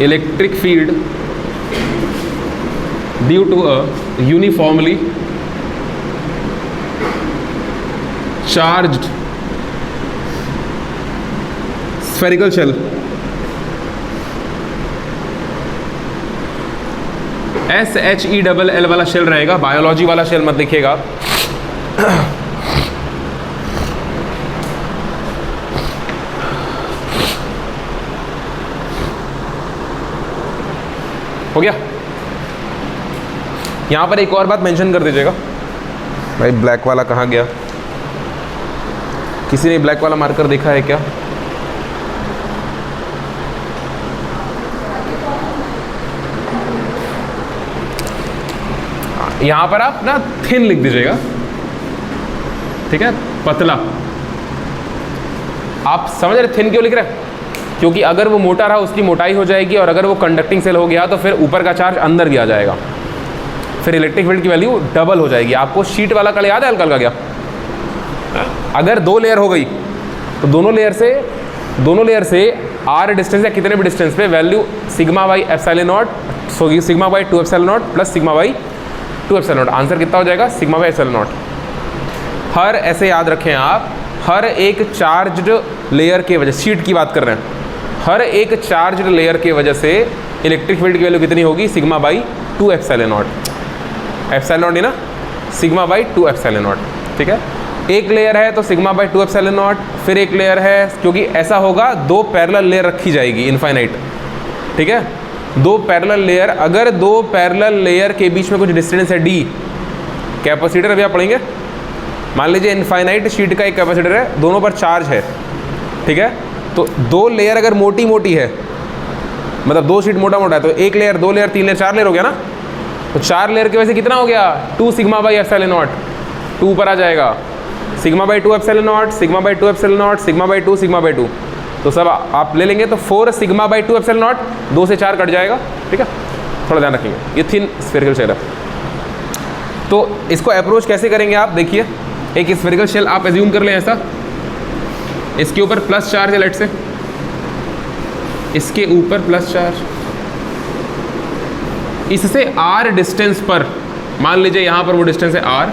Electric field due to a uniformly charged spherical shell SHELL वाला shell रहेगा, biology वाला shell मत देखिएगा। हो गया। यहां पर एक और बात मेंशन कर दीजिएगा भाई, ब्लैक वाला कहाँ गया? किसी ने ब्लैक वाला मार्कर देखा है क्या? यहां पर आप ना थिन लिख दीजिएगा, ठीक है, पतला। आप समझ रहे थिन क्यों लिख रहे हैं? क्योंकि अगर वो मोटा रहा उसकी मोटाई हो जाएगी, और अगर वो कंडक्टिंग सेल हो गया तो फिर ऊपर का चार्ज अंदर भी आ जाएगा, फिर इलेक्ट्रिक फील्ड की वैल्यू डबल हो जाएगी। आपको शीट वाला कल याद है, हल्का हल्का गया? अगर 2 लेयर हो गई तो दोनों लेयर से आर डिस्टेंस या कितने भी डिस्टेंस पे value sigma by epsilon nought, so sigma by 2 epsilon nought plus sigma by 2 epsilon nought. Answer कितना हो जाएगा? Sigma by epsilon nought. हर ऐसे याद रखें आप, हर एक चार्ज्ड लेयर के वजह, शीट की बात कर रहे हैं, हर एक चार्ज्ड लेयर के वजह से इलेक्ट्रिक फील्ड की वैल्यू कितनी होगी? Sigma by 2 epsilon not. Epsilon not ही ना, सिग्मा बाई 2 एप्सिलॉन नॉट, ठीक है। एक लेयर है तो सिग्मा बाई 2 एप्सिलॉन नॉट, फिर एक लेयर है, क्योंकि ऐसा होगा 2 पैरेलल लेयर रखी जाएगी इनफाइनाइट, ठीक है। 2 पैरेलल लेयर, अगर 2 पैरेलल लेयर के बीच में कुछ डिस्टेंस है d, कैपेसिटर अभी आप पढ़ेंगे। मान लीजिए इनफाइनाइट शीट का एक कैपेसिटर है, दोनों पर चार्ज है, ठीक है। तो 2 लेयर अगर मोटी मोटी है, मतलब 2 शीट मोटा मोटा है, तो 1 लेयर 2 लेयर 3 लेयर 4 लेयर हो गया ना। तो 4 लेयर की वजह से कितना हो गया? 2 सिग्मा बाई एप्सिलॉन नॉट, 2 ऊपर आ जाएगा, sigma by 2 epsilon not, sigma by 2 epsilon not, sigma by 2, sigma by 2, तो सब आप ले लेंगे तो 4 सिग्मा बाई 2 एप्सिलॉन नॉट, 2 से 4 कट जाएगा, ठीक है। थोड़ा ध्यान रखेंगे, ये थिन स्फेरिकल शेल है। तो इसको अप्रोच कैसे करेंगे आप देखिए। एक स्फेरिकल शेल आप एज्यूम कर लें ऐसा, इसके ऊपर प्लस चार्ज है, लेट से इसके ऊपर प्लस चार्ज, इससे r डिस्टेंस पर, मान लीजिए यहां पर वो डिस्टेंस है r,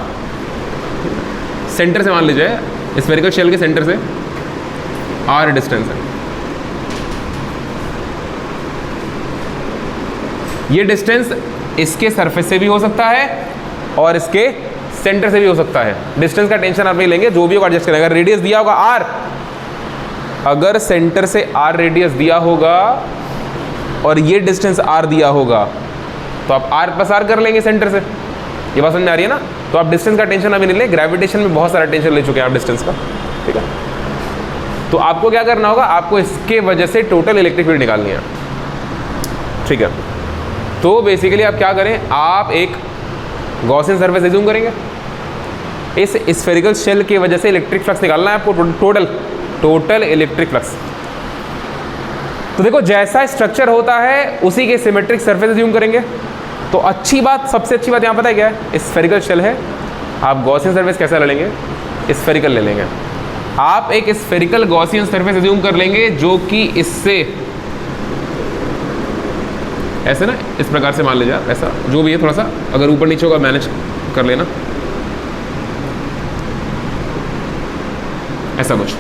सेंटर से मान लीजिए स्फेरिकल शेल के सेंटर से r डिस्टेंस है। ये डिस्टेंस इसके सरफेस से भी हो सकता है और इसके सेंटर से भी हो सकता है। डिस्टेंस का टेंशन आप नहीं लेंगे, जो भी होगा एडजस्ट करेंगे। अगर रेडियस दिया होगा r, अगर सेंटर से r रेडियस दिया होगा और ये डिस्टेंस r दिया होगा तो आप r प्लस r कर लेंगे सेंटर से। ये बात समझ में आ रही है ना? तो आप डिस्टेंस का टेंशन अभी नहीं लें, ग्रेविटेशन में बहुत सारा टेंशन ले चुके हैं आप डिस्टेंस का, ठीक है। तो आपको क्या करना होगा? आपको इसके वजह से टोटल इलेक्ट्रिक फील्ड निकालनी है, ठीक है। तो बेसिकली आप क्या करें, आप एक गॉसियन सरफेस एज्यूम करेंगे, इस स्फेरिकल शेल की वजह से इलेक्ट्रिक फ्लक्स निकालना है आपको, टोटल इलेक्ट्रिक फ्लक्स। तो देखो जैसा स्ट्रक्चर होता है उसी के सिमेट्रिक सरफेस एज्यूम करेंगे। तो अच्छी बात, सबसे अच्छी बात यहाँ पता है क्या है? स्फेरिकल शेल है, आप गॉसियन सरफेस कैसा ले लेंगे? स्फेरिकल ले लेंगे। आप एक स्फेरिकल गॉसियन सरफेस एज्यूम कर लेंगे जो कि इससे ऐसे ना, इस प्रकार से मान लीजिए आप, ऐसा जो भी है, थोड़ा सा अगर ऊपर नीचे होगा मैनेज कर लेना, ऐसा कुछ।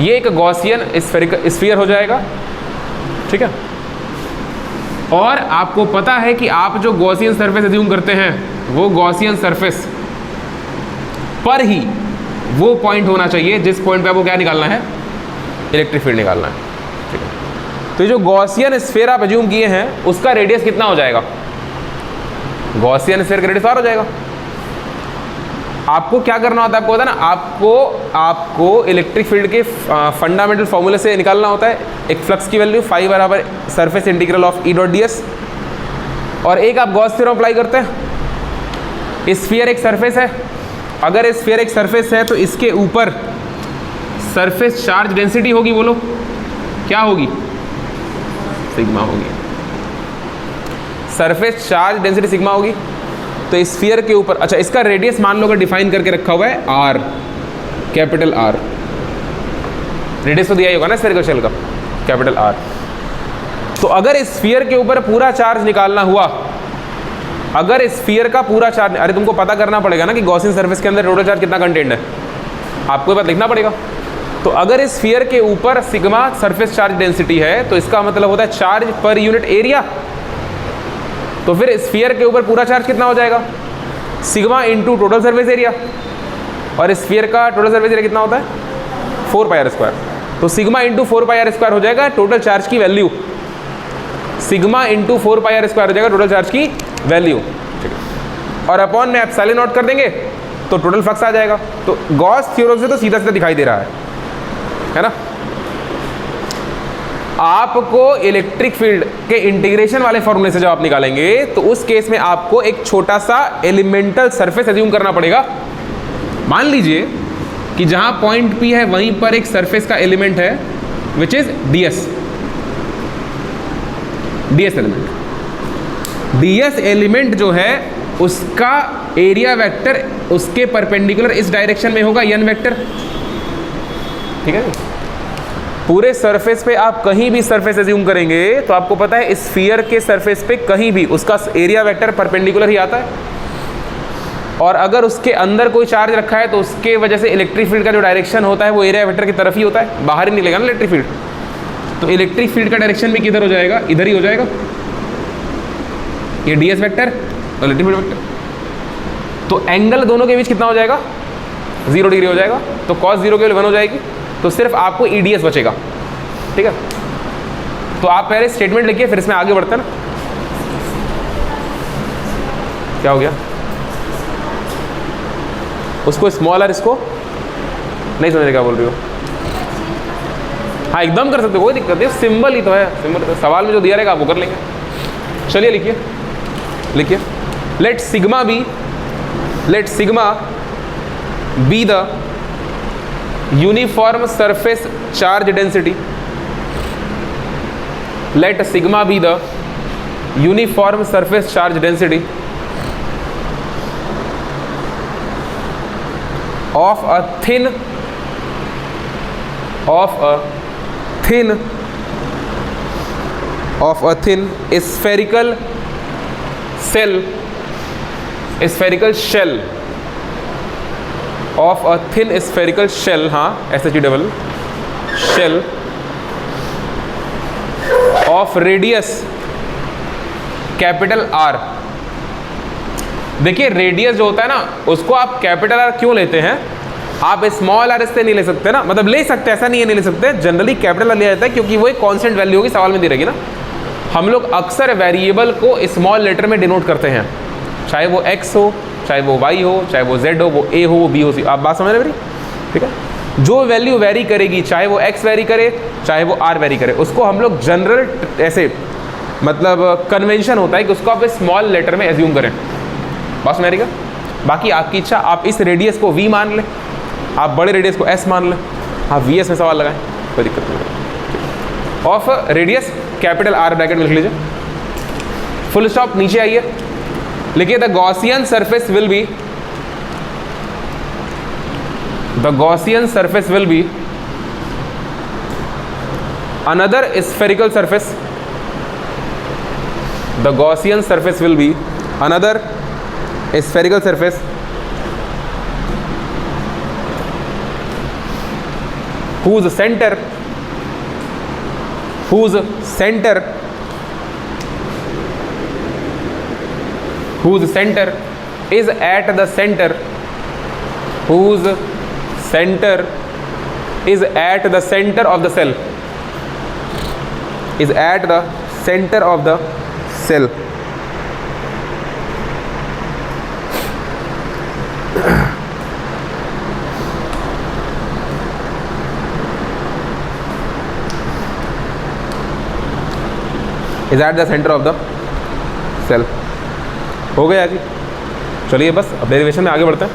ये एक गॉसियन स्फेरिकल स्फीयर हो जाएगा, ठीक है। और आपको पता है कि आप जो गॉसियन सरफेस एज्यूम करते हैं वो गॉसियन सरफेस पर ही वो पॉइंट होना चाहिए जिस पॉइंट पे आपको क्या निकालना है? इलेक्ट्रिक फील्ड निकालना है, ठीक है। तो ये जो गॉसियन स्फीयर आप एज्यूम किए हैं उसका रेडियस कितना हो जाएगा? गॉसियन स्फीयर का रेडियस R हो जाएगा। आपको क्या करना होता है? आपको पता है ना, आपको इलेक्ट्रिक फील्ड के फंडामेंटल फॉर्मूले से निकालना होता है। एक फ्लक्स की वैल्यू फाई बराबर surface integral of E dot ds, और एक आप गॉस थ्योरम अप्लाई करते हैं। स्फीयर एक सरफेस है, अगर स्फीयर एक सरफेस है तो इसके ऊपर सरफेस चार्ज डेंसिटी होगी, बोलो क्या होगी? सिग्मा होगी। सरफेस चार्ज डेंसिटी सिग्मा होगी। तो स्फीयर के ऊपर, अच्छा इसका रेडियस मान लो अगर डिफाइन करके रखा हुआ है R, कैपिटल R, रेडियस तो दिया ही होगा ना स्फीयरिकल शेल का, कैपिटल R। तो अगर स्फीयर के ऊपर पूरा चार्ज निकालना हुआ, अगर स्फीयर का पूरा चार्ज, अरे तुमको पता करना पड़ेगा ना कि गॉसियन सरफेस के अंदर टोटल चार्ज कितना कंटेंट है, आपको ये बात लिखना पड़ेगा। तो अगर इस स्फीयर के ऊपर सिग्मा सरफेस चार्ज डेंसिटी है तो इसका मतलब होता है चार्ज पर यूनिट एरिया। तो फिर स्फीयर के ऊपर पूरा चार्ज कितना हो जाएगा, sigma into total surface area, और स्फीयर का टोटल सरफेस एरिया कितना होता है 4πr²। तो सिग्मा इंटू 4πr² हो जाएगा टोटल चार्ज की वैल्यू, सिग्मा इंटू 4πr² हो जाएगा टोटल चार्ज की वैल्यू, ठीक है। और अपॉन में एप्सिलॉन नॉट कर देंगे तो टोटल फ्लक्स आ जाएगा। तो गॉस थ्योरम से तो सीधा सीधा दिखाई दे रहा है ना। आपको इलेक्ट्रिक फील्ड के इंटीग्रेशन वाले फॉर्मूले से जब आप निकालेंगे तो उस केस में आपको एक छोटा सा एलिमेंटल सरफेस एज्यूम करना पड़ेगा। मान लीजिए कि जहां पॉइंट P है वहीं पर एक सरफेस का एलिमेंट है which is ds element. ds element जो है उसका एरिया वेक्टर उसके परपेंडिकुलर इस डायरेक्शन में होगा n वेक्टर, ठीक है। पूरे सरफेस पे आप कहीं भी सरफेस एज्यूम करेंगे तो आपको पता है स्फीयर के सरफेस पे कहीं भी उसका एरिया वेक्टर परपेंडिकुलर ही आता है। और अगर उसके अंदर कोई चार्ज रखा है तो उसके वजह से इलेक्ट्रिक फील्ड का जो डायरेक्शन होता है वो एरिया वेक्टर की तरफ ही होता है, बाहर ही निकलेगा ना इलेक्ट्रिक फील्ड। तो इलेक्ट्रिक फील्ड का डायरेक्शन भी किधर हो जाएगा, इधर ही हो जाएगा। ये ds वेक्टर और इलेक्ट्रिक फील्ड वेक्टर। तो एंगल दोनों के बीच कितना हो जाएगा, 0 डिग्री हो जाएगा। तो cos 0 के 1 हो जाएगी, तो सिर्फ आपको eds बचेगा, ठीक है। तो आप पहले स्टेटमेंट लिखिए फिर इसमें आगे बढ़ते हैं ना। क्या हो गया, उसको स्मॉल r, इसको नहीं समझ रहे क्या बोल रही हो। हाँ एकदम कर सकते हो, कोई दिक्कत नहीं, सिंबल ही तो है, सिंबल तो सवाल में जो दिया रहेगा आप वो कर लेंगे। चलिए लिखिए, लिखिए let sigma be the uniform surface charge density, let sigma be the uniform surface charge density of a thin spherical shell of a thin spherical shell, हाँ SHEL shell of radius capital R। देखिए radius जो होता है ना उसको आप capital R क्यों लेते हैं, आप स्मॉल r इससे नहीं ले सकते ना, मतलब ले सकते, ऐसा नहीं है नहीं ले सकते, जनरली कैपिटल R लिया जाता है क्योंकि वो एक कांस्टेंट वैल्यू होगी, सवाल में दी रहेगी ना। हम लोग अक्सर वेरिएबल को स्मॉल लेटर में डिनोट करते हैं, चाहे वो x हो, चाहे वो y हो, चाहे वो z हो, वो a हो, वो b हो, आप बात समझ रहे मेरी, ठीक है। जो वैल्यू वेरी करेगी, चाहे वो x वेरी करे, चाहे वो r वेरी करे, उसको हम लोग जनरल ऐसे मतलब कन्वेंशन होता है कि उसको आप स्मॉल लेटर में एज्यूम करें, बस मेरी का। बाकी आपकी इच्छा, आप इस रेडियस को v मान लें, आप बड़े रेडियस को s मान लें, आप vs में सवाल लगाएं, कोई दिक्कत नहीं। Of radius capital R bracket में लिख लीजिए, फुल स्टॉप, नीचे आइए, लिखिए the Gaussian surface will be, the Gaussian surface will be another spherical surface, the Gaussian surface will be another spherical surface whose center is at the center, whose center is at the center of the cell, is at the center of the cell, is at the center of the cell। हो गया जी। चलिए बस अब derivation में आगे बढ़ते हैं।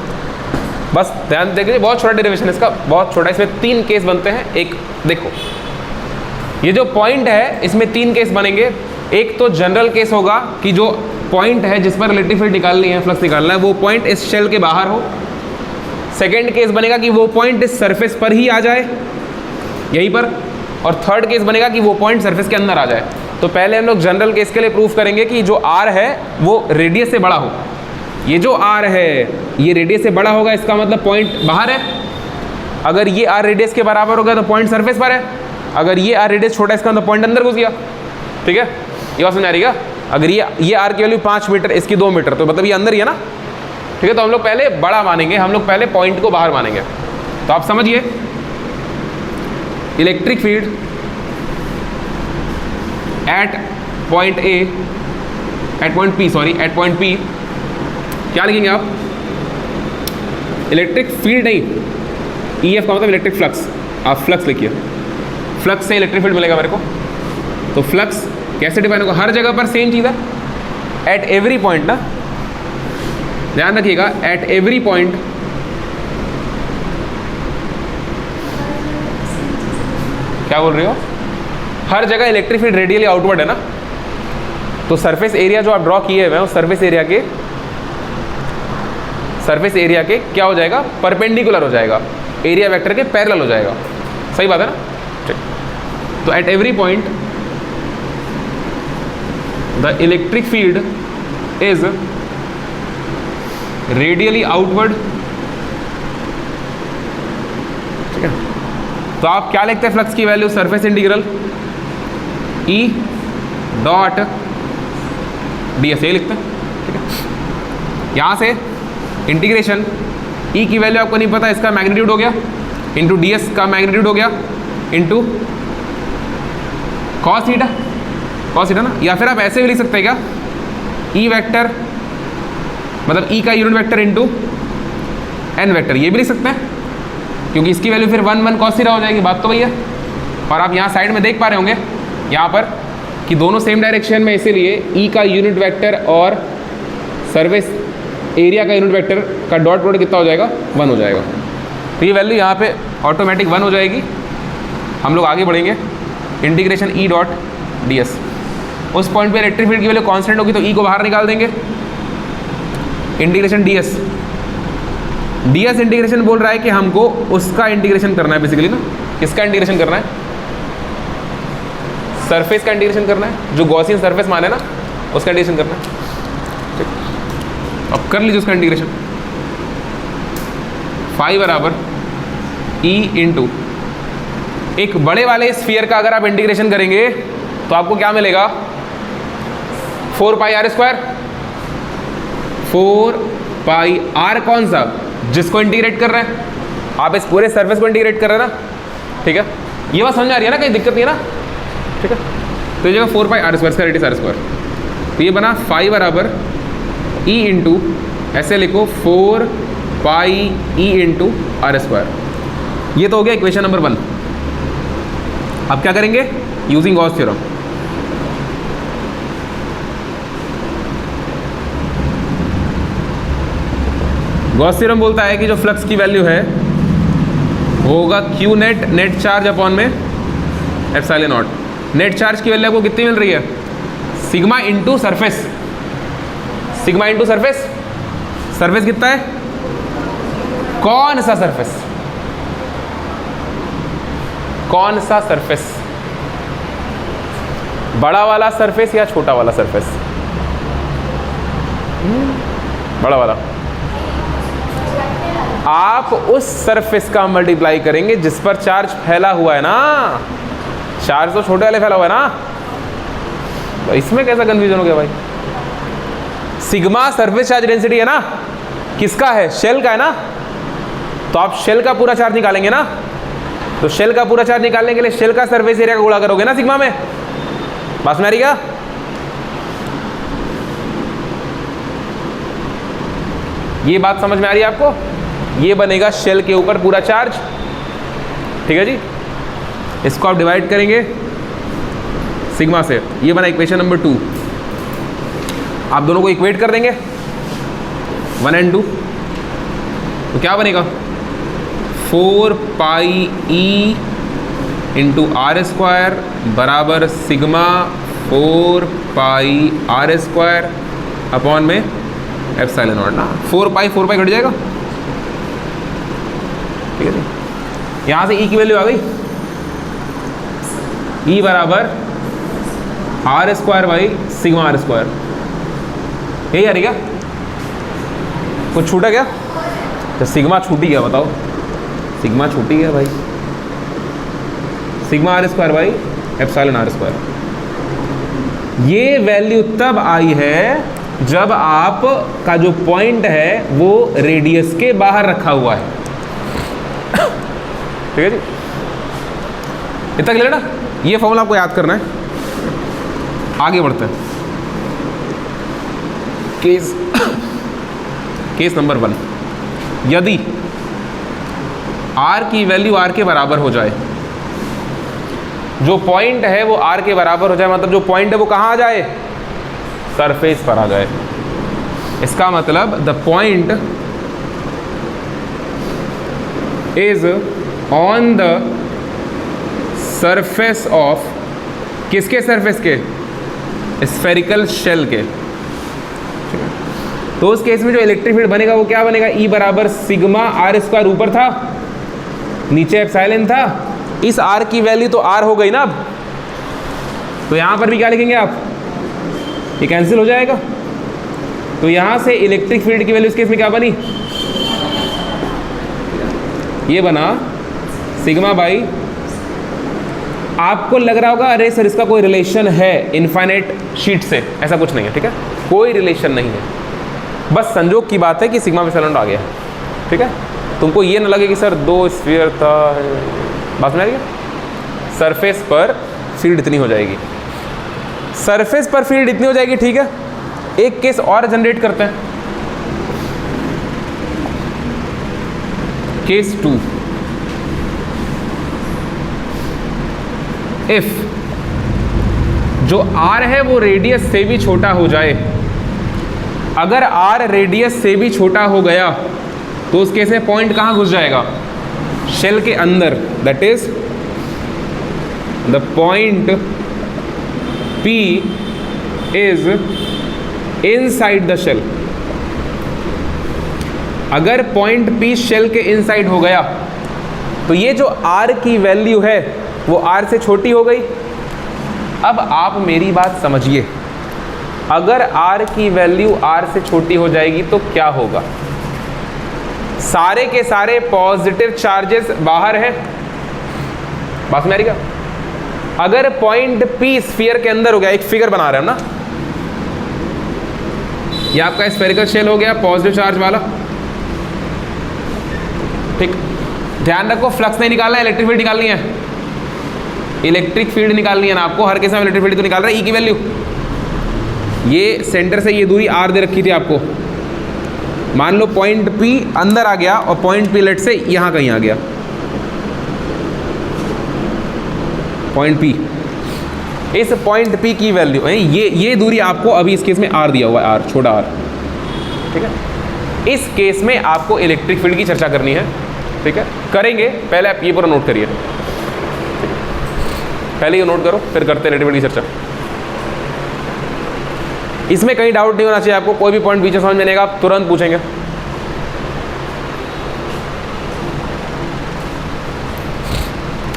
बस ध्यान देखिए, बहुत छोटा डेरिवेशन है इसका, बहुत छोटा, इसमें 3 केस बनते हैं। एक देखो, ये जो पॉइंट है इसमें 3 केस बनेंगे। एक तो जनरल केस होगा कि जो पॉइंट है जिस पर इलेक्ट्रिक फील्ड निकालनी है, फ्लक्स निकालना है, वो पॉइंट इस शेल के बाहर हो। सेकेंड केस बनेगा कि वो पॉइंट इस सरफेस पर ही आ जाए, यहीं पर। और थर्ड केस बनेगा कि वो पॉइंट सरफेस के अंदर आ जाए। तो पहले हम लोग जनरल केस के लिए प्रूफ करेंगे कि जो आर है वो रेडियस से बड़ा हो। ये जो आर है ये रेडियस से बड़ा होगा, इसका मतलब पॉइंट बाहर है। अगर ये आर रेडियस के बराबर होगा तो पॉइंट सरफेस पर है। अगर ये आर रेडियस छोटा है इसका मतलब पॉइंट अंदर घुस गया। ठीक है, ये बात समझ आ रही है? अगर ये आर की वैल्यू 5 मीटर, इसकी 2 मीटर, तो मतलब ये अंदर ही है ना। ठीक है, तो हम लोग पहले बड़ा मानेंगे, हम लोग पहले पॉइंट को बाहर मानेंगे। तो आप समझिए, electric field at point A, at point P, sorry at point P, क्या लिखेंगे आप? इलेक्ट्रिक फील्ड नहीं, ईएफ का मतलब इलेक्ट्रिक फ्लक्स, आप फ्लक्स लिखिए। फ्लक्स से इलेक्ट्रिक फील्ड मिलेगा मेरे को। तो फ्लक्स कैसे डिफाइन होगा? हर जगह पर सेम चीज़ है, एट एवरी पॉइंट ना, ध्यान रखिएगा, एट एवरी पॉइंट क्या बोल रहे हो? हर जगह इलेक्ट्रिक फील्ड रेडियली आउटवर्ड है ना। तो सरफेस एरिया जो आप ड्रॉ किए हुए हैं उस सरफेस एरिया के क्या हो जाएगा? परपेंडिकुलर हो जाएगा, एरिया वेक्टर के पैरेलल हो जाएगा। सही बात है ना? ठीक। तो at every point the electric field is radially outward. ठीक है, तो आप क्या लिखते हैं फ्लक्स की value? Surface integral E dot D S, ये लिखते हैं। ठीक है, यहां से इंटीग्रेशन ई की वैल्यू आपको नहीं पता, इसका मैग्नीट्यूड हो गया, इंटू डी एस का मैग्नीट्यूड हो गया, into cos theta, cos theta ना। या फिर आप ऐसे भी लिख सकते हैं क्या? ई वेक्टर मतलब ई का unit vector into n vector, ये भी लिख सकते हैं, क्योंकि इसकी वैल्यू फिर 1 कॉस थीटा हो जाएगी। बात तो भैया। और आप यहाँ साइड में देख पा रहे होंगे यहाँ पर कि दोनों सेम डायरेक्शन में, इसीलिए ई का यूनिट वेक्टर और सरफेस एरिया का यूनिट वेक्टर का डॉट प्रोडक्ट कितना हो जाएगा? 1 हो जाएगा। तो ये वैल्यू यहाँ पे ऑटोमेटिक 1 हो जाएगी। हम लोग आगे बढ़ेंगे, integration E dot D S. उस पॉइंट पे इलेक्ट्रिक फील्ड की वैल्यू कांस्टेंट होगी तो ई को बाहर निकाल देंगे। Integration D S, D S integration बोल रहा है कि हमको उसका इंटीग्रेशन करना है बेसिकली ना। किसका इंटीग्रेशन करना है? सरफेस का इंटीग्रेशन करना है, जो गॉसियन सरफेस माने ना उसका इंटीग्रेशन करना है। अब कर लीजिए उसका इंटीग्रेशन। फाई बराबर ई इंटू एक बड़े वाले स्फीयर का अगर आप इंटीग्रेशन करेंगे तो आपको क्या मिलेगा? 4 pi are square. 4 pi are कौन सा? जिसको इंटीग्रेट कर रहे हैं आप, इस पूरे सरफेस को इंटीग्रेट कर रहे हैं ना। ठीक है, ये बात समझ आ रही है ना? कहीं दिक्कत नहीं है ना? ठीक है, तो ये जगह 4 pi are square, radius r square, तो ये बना फाई बराबर ई इंटू, ऐसे लिखो 4 pi E into R square. ये तो हो गया इक्वेशन नंबर 1। अब क्या करेंगे? Using Gauss theorem. Gauss theorem बोलता है कि जो फ्लक्स की वैल्यू है वो होगा Q net, net charge upon में एप्सिलॉन नॉट। नेट चार्ज की वैल्यू आपको कितनी मिल रही है? Sigma into surface, sigma into surface. Surface कितना है? कौन सा सरफेस? कौन सा सरफेस? बड़ा वाला सरफेस या छोटा वाला सरफेस? बड़ा वाला। आप उस सरफेस का मल्टीप्लाई करेंगे जिस पर चार्ज फैला हुआ है ना। चार्ज तो छोटे वाले फैला हुआ है ना, तो इसमें कैसा कंफ्यूजन हो गया भाई? सिग्मा सरफेस चार्ज डेंसिटी है ना, किसका है? शेल का है ना। तो आप शेल का पूरा चार्ज निकालेंगे ना, तो शेल का पूरा चार्ज निकालने के लिए शेल का सरफेस एरिया का गुणा करोगे ना सिग्मा में। बात में आ रही क्या? ये बात समझ में आ रही है आपको? ये बनेगा शेल के ऊपर पूरा चार्ज। ठीक है जी, इसको आप डिवाइड करेंगे सिग्मा से, ये बना इक्वेशन नंबर 2। आप दोनों को इक्वेट कर देंगे 1 और 2, तो क्या बनेगा? 4 pi E into R square बराबर sigma 4 pi are square upon में एप्सिलॉन नॉट ना। 4 पाई कट जाएगा। ठीक है जी, यहाँ से ई की वैल्यू आ गई। ई बराबर R square by sigma R square, यही आ रही क्या? कुछ छूटा क्या? तो सिग्मा छूटी गया, बताओ सिग्मा छूटी गया भाई, sigma R square by epsilon R square. ये वैल्यू तब आई है जब आप का जो पॉइंट है वो रेडियस के बाहर रखा हुआ है। ठीक है जी, इतना क्लियर ना? ये फॉर्मूला आपको याद करना है। आगे बढ़ते हैं, केस नंबर 1। यदि r की वैल्यू r के बराबर हो जाए, जो पॉइंट है वो r के बराबर हो जाए, मतलब जो पॉइंट है वो कहाँ आ जाए? सरफेस पर आ जाए। इसका मतलब the point is on the surface of, किसके सरफेस के? स्फेरिकल शेल के। तो उस केस में जो इलेक्ट्रिक फील्ड बनेगा वो क्या बनेगा? E बराबर सिग्मा आर स्क्वायर, ऊपर था, नीचे एप्सिलॉन था। इस R की वैल्यू तो R हो गई ना अब, तो यहां पर भी क्या लिखेंगे आप? ये कैंसिल हो जाएगा। तो यहां से इलेक्ट्रिक फील्ड की वैल्यू इस केस में क्या बनी? ये बना सिग्मा बाई, आपको लग रहा होगा अरे सर इसका कोई रिलेशन है इनफाइनाइट शीट से, ऐसा कुछ नहीं है। ठीक है, कोई रिलेशन नहीं है, बस संजोग की बात है कि सिग्मा एप्सिलॉन आ गया है। ठीक है, तुमको ये ना लगे कि सर 2 स्फीयर था, बात में आ रही है? सरफेस पर फील्ड इतनी हो जाएगी, सरफेस पर फील्ड इतनी हो जाएगी। ठीक है, एक केस और जनरेट करते हैं, केस 2। इफ जो r है वो रेडियस से भी छोटा हो जाए, अगर r रेडियस से भी छोटा हो गया तो उस केस में पॉइंट कहाँ घुस जाएगा? शेल के अंदर, that is the point P is inside the shell. अगर पॉइंट P शेल के इनसाइड हो गया तो ये जो r की वैल्यू है वो r से छोटी हो गई। अब आप मेरी बात समझिए, अगर r की वैल्यू r से छोटी हो जाएगी तो क्या होगा? सारे के सारे पॉजिटिव चार्जेस बाहर हैं, बात में आ रही क्या? अगर पॉइंट P स्फीयर के अंदर हो गया, एक फिगर बना रहे हैं ना, ये आपका स्फेरिकल शेल हो गया पॉजिटिव चार्ज वाला। ठीक, ध्यान रखो फ्लक्स नहीं निकालना है, इलेक्ट्रिक फील्ड निकालनी है। इलेक्ट्रिक फील्ड निकालनी है ना आपको, हर केस में इलेक्ट्रिक फील्ड तो निकाल रहा है। E की वैल्यू, ये सेंटर से ये दूरी r दे रखी थी आपको, मान लो पॉइंट P अंदर आ गया और पॉइंट P लेट से यहां कहीं आ गया, पॉइंट P, इस पॉइंट P की वैल्यू ये दूरी आपको अभी इस केस में r दिया हुआ है, r छोटा r। ठीक है, इस केस में आपको इलेक्ट्रिक फील्ड की चर्चा करनी है। ठीक है, करेंगे, पहले आप ये पूरा नोट करिए, पहले ये नोट करो, फिर करते हैं इलेक्ट्रिक फील्ड की चर्चा। इसमें कहीं डाउट नहीं होना चाहिए आपको, कोई भी पॉइंट बीच में समझ में नहीं आएगा आप तुरंत पूछेंगे।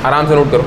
आराम से नोट करो।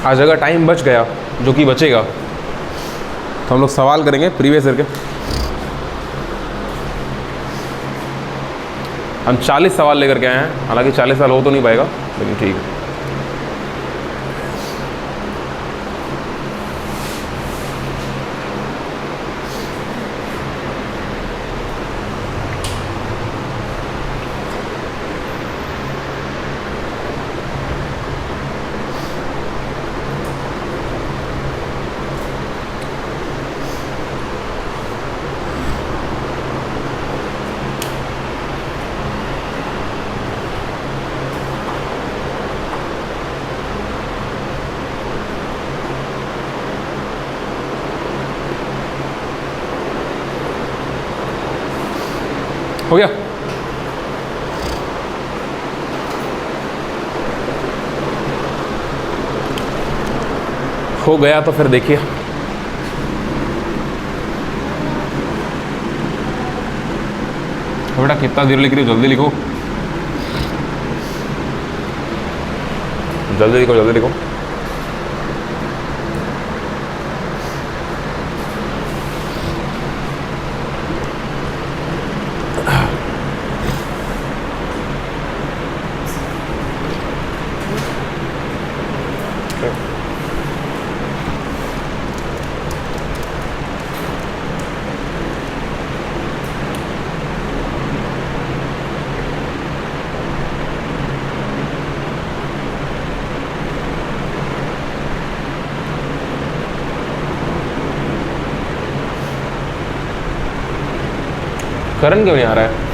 आज अगर टाइम बच गया, जो कि बचेगा, तो हम लोग सवाल करेंगे प्रीवियस ईयर के। हम 40 सवाल लेकर के आए हैं, हालांकि 40 साल हो तो नहीं पाएगा, लेकिन ठीक है। हो गया? हो गया तो फिर देखिए, बेटा कितना देर लिख रही हो, जल्दी लिखो, जल्दी लिखो, जल्दी लिखो। करंट क्यों नहीं आ रहा है?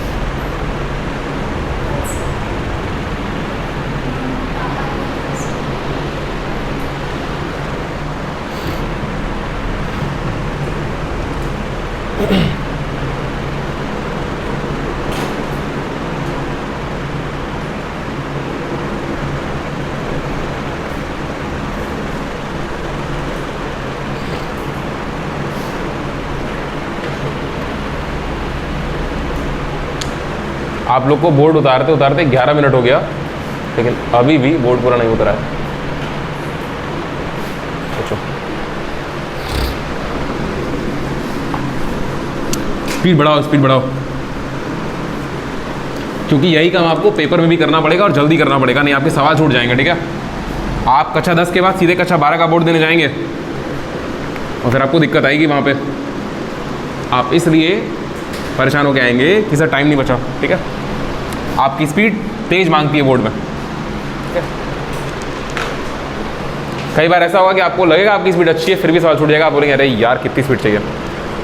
आप लोग को बोर्ड उतारते उतारते 11 मिनट हो गया, लेकिन अभी भी बोर्ड पूरा नहीं उतरा है। अच्छा, स्पीड बढ़ाओ, स्पीड बढ़ाओ, क्योंकि यही काम आपको पेपर में भी करना पड़ेगा और जल्दी करना पड़ेगा, नहीं आपके सवाल छूट जाएंगे। ठीक है, आप कक्षा 10 के बाद सीधे कक्षा 12 का बोर्ड देने जाएंगे और फिर आपको दिक्कत आएगी वहाँ पे। आप इसलिए परेशान होके आएंगे कि सर टाइम नहीं बचा। ठीक है, आपकी स्पीड तेज मांगती है बोर्ड में। ठीक है, कई बार ऐसा होगा कि आपको लगेगा आपकी स्पीड अच्छी है, फिर भी सवाल छूट जाएगा, आप बोलेंगे अरे यार कितनी स्पीड चाहिए।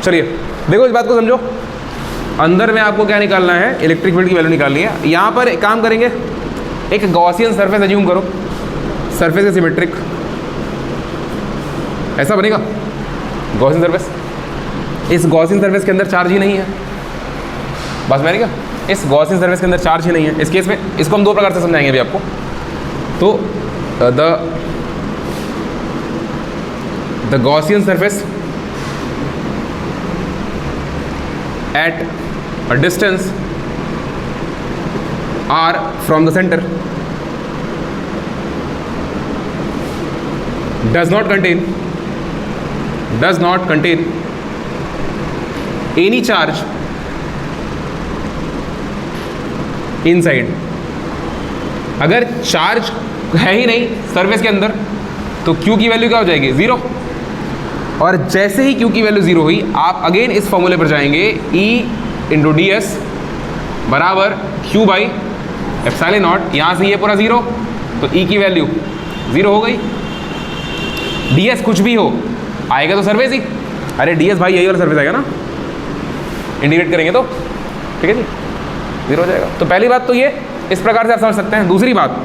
चलिए देखो, इस बात को समझो। अंदर में आपको क्या निकालना है? इलेक्ट्रिक फील्ड की वैल्यू निकालनी है। यहाँ पर एक काम करेंगे, एक गॉसियन सरफेस एज्यूम करो, सरफेस है सिमेट्रिक, ऐसा बनेगा गॉसियन सरफेस। इस गॉसियन सरफेस के अंदर चार्ज ही नहीं है, बस मैंने क्या, इस गॉसियन सरफेस के अंदर चार्ज ही नहीं है। इस केस में इसको हम दो प्रकार से समझाएंगे अभी आपको। तो the Gaussian surface at a distance r from the center does not contain any charge inside। अगर चार्ज है ही नहीं सरफेस के अंदर तो Q की वैल्यू क्या हो जाएगी? 0। और जैसे ही Q की वैल्यू 0 हुई, आप अगेन इस फॉर्मूले पर जाएंगे, E इंटू डी एस बराबर Q बाई एप्सिलॉन नॉट। यहाँ से ये पूरा 0, तो E की वैल्यू 0 हो गई। ds कुछ भी हो, आएगा तो सरफेस ही। अरे ds भाई यही वाला सरफेस आएगा ना, इंटीग्रेट करेंगे तो। ठीक है जी, 0 हो जाएगा। तो पहली बात तो ये, इस प्रकार से आप समझ सकते हैं। दूसरी बात,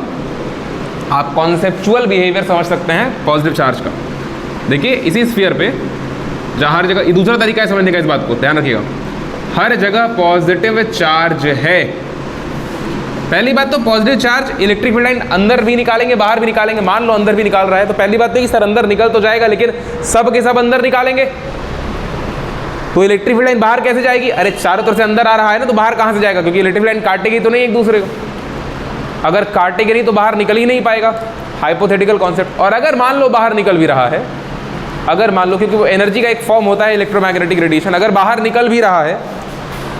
आप कॉन्सेप्चुअल बिहेवियर समझ सकते हैं पॉजिटिव चार्ज का। देखिए इसी स्फीयर पे जहाँ हर जगह, दूसरा तरीका है समझने का, इस बात को ध्यान रखिएगा, हर जगह पॉजिटिव चार्ज है। पहली बात तो positive charge electric field line अंदर भी निकालेंगे बाहर भी निकालेंगे। मान लो अंदर भी निकाल रहा है तो पहली बात तो कि सर अंदर निकल तो जाएगा, लेकिन सब के सब अंदर निकालेंगे तो इलेक्ट्रिक फील्ड लाइन बाहर कैसे जाएगी? अरे चारों तरफ से अंदर आ रहा है ना, तो बाहर कहाँ से जाएगा? क्योंकि इलेक्ट्रिक लाइन काटेगी तो नहीं एक दूसरे को, अगर काटेगी नहीं तो बाहर निकल ही नहीं पाएगा। Hypothetical concept. और अगर मान लो बाहर निकल भी रहा है, अगर मान लो, क्योंकि वो एनर्जी का एक फॉर्म होता है इलेक्ट्रोमैग्नेटिक रेडिएशन, अगर बाहर निकल भी रहा है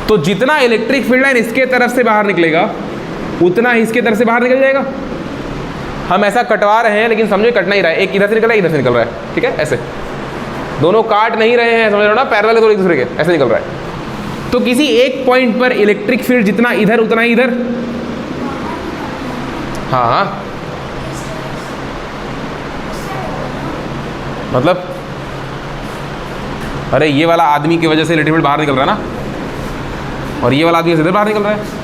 तो जितना इलेक्ट्रिक फील्ड लाइन इसके तरफ से बाहर निकलेगा उतना ही इसके तरफ से बाहर निकल जाएगा। हम ऐसा कटवा रहे हैं लेकिन समझो कट नहीं रहा है, एक इधर से निकल रहा है, इधर से निकल रहा है, ठीक है, ऐसे दोनों काट नहीं रहे हैं, समझ रहे हो ना, पैरेलल है तो एक दूसरे के, ऐसे निकल रहा है। तो किसी एक पॉइंट पर इलेक्ट्रिक फील्ड जितना इधर उतना ही इधर, हाँ मतलब अरे ये वाला आदमी की वजह से इलेक्ट्रिक फील्ड बाहर निकल रहा है ना, और ये वाला आदमी इधर बाहर निकल रहा है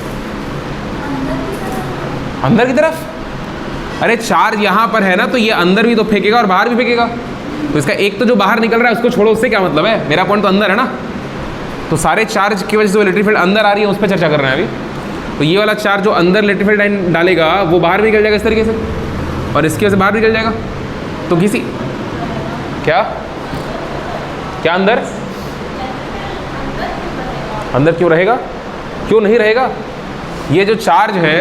अंदर की तरफ। अरे चार्ज यहाँ पर है ना, तो ये अंदर भी तो फेंकेगा और बाहर भी फेंकेगा, तो इसका एक तो जो बाहर निकल रहा है उसको छोड़ो, उससे क्या मतलब है, मेरा पॉइंट तो अंदर है ना। तो सारे चार्ज की वजह से इलेक्ट्रिक फील्ड अंदर आ रही है, उस पर चर्चा कर रहे हैं अभी। तो ये वाला चार्ज जो अंदर इलेक्ट्रिक फील्ड लाइन डालेगा वो बाहर भी निकल जाएगा इस तरीके से, और इसकी वजह से बाहर निकल जाएगा। तो किसी क्या क्या अंदर अंदर क्यों रहेगा, क्यों नहीं रहेगा? ये जो चार्ज है,